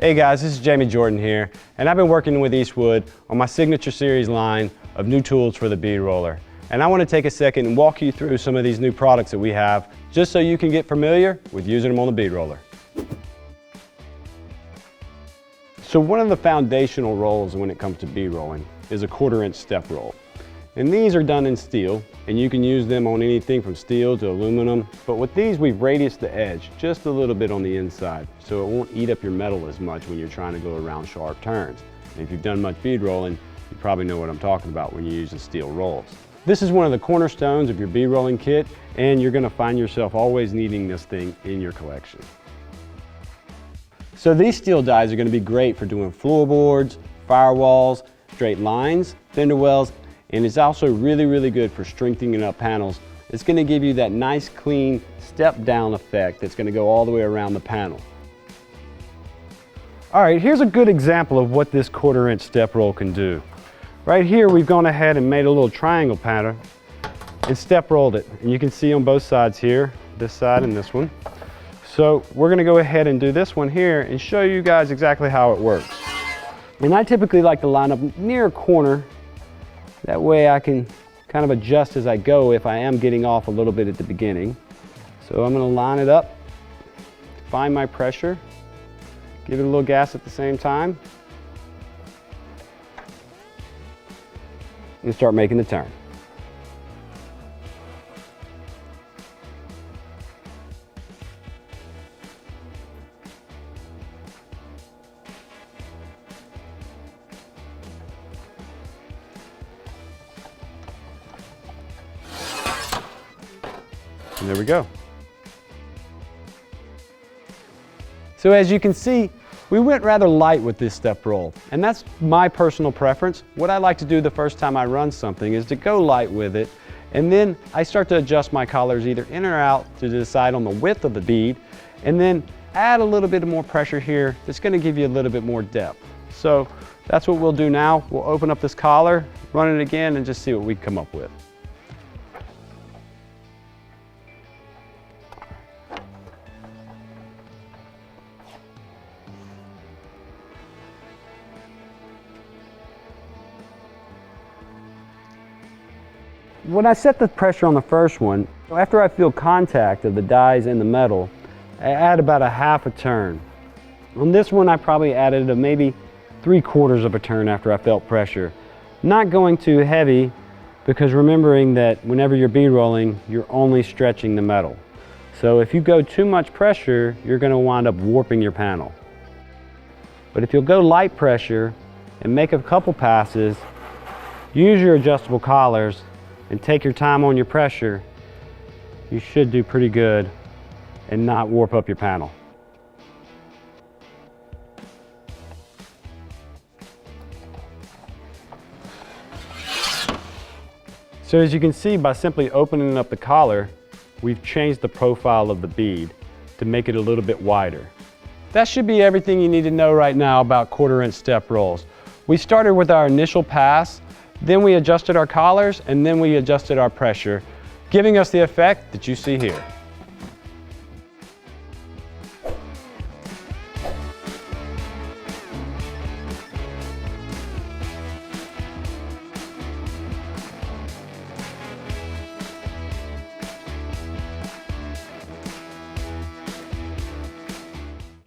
Hey guys, this is Jamey Jordan here, and I've been working with Eastwood on my Signature Series line of new tools for the bead roller. And I want to take a second and walk you through some of these new products that we have, just so you can get familiar with using them on the bead roller. So one of the foundational rolls when it comes to bead rolling is a 1/4" step roll. And these are done in steel, and you can use them on anything from steel to aluminum. But with these, we've radiused the edge just a little bit on the inside, so it won't eat up your metal as much when you're trying to go around sharp turns. And if you've done much bead rolling, you probably know what I'm talking about when you use the steel rolls. This is one of the cornerstones of your bead rolling kit, and you're gonna find yourself always needing this thing in your collection. So these steel dies are gonna be great for doing floorboards, firewalls, straight lines, fender wells, and it's also really good for strengthening up panels. It's going to give you that nice clean step down effect that's going to go all the way around the panel. All right, here's a good example of what this 1/4" step roll can do. Right here we've gone ahead and made a little triangle pattern and step rolled it. And you can see on both sides here, this side and this one. So we're going to go ahead and do this one here and show you guys exactly how it works. And I typically like to line up near a corner. That way I can kind of adjust as I go if I am getting off a little bit at the beginning. So I'm going to line it up, find my pressure, give it a little gas at the same time, and start making the turn. And there we go. So as you can see, we went rather light with this step roll, and that's my personal preference. What I like to do the first time I run something is to go light with it, and then I start to adjust my collars either in or out to decide on the width of the bead, and then add a little bit more pressure here that's going to give you a little bit more depth. So that's what we'll do now. We'll open up this collar, run it again, and just see what we come up with. When I set the pressure on the first one, after I feel contact of the dies in the metal, I add about a 1/2 turn. On this one, I probably added maybe 3/4 of a turn after I felt pressure. Not going too heavy, because remembering that whenever you're bead rolling, you're only stretching the metal. So if you go too much pressure, you're going to wind up warping your panel. But if you'll go light pressure and make a couple passes, use your adjustable collars, and take your time on your pressure, you should do pretty good and not warp up your panel. So as you can see, by simply opening up the collar, we've changed the profile of the bead to make it a little bit wider. That should be everything you need to know right now about 1/4" step rolls. We started with our initial pass, then we adjusted our collars, and then we adjusted our pressure, giving us the effect that you see here.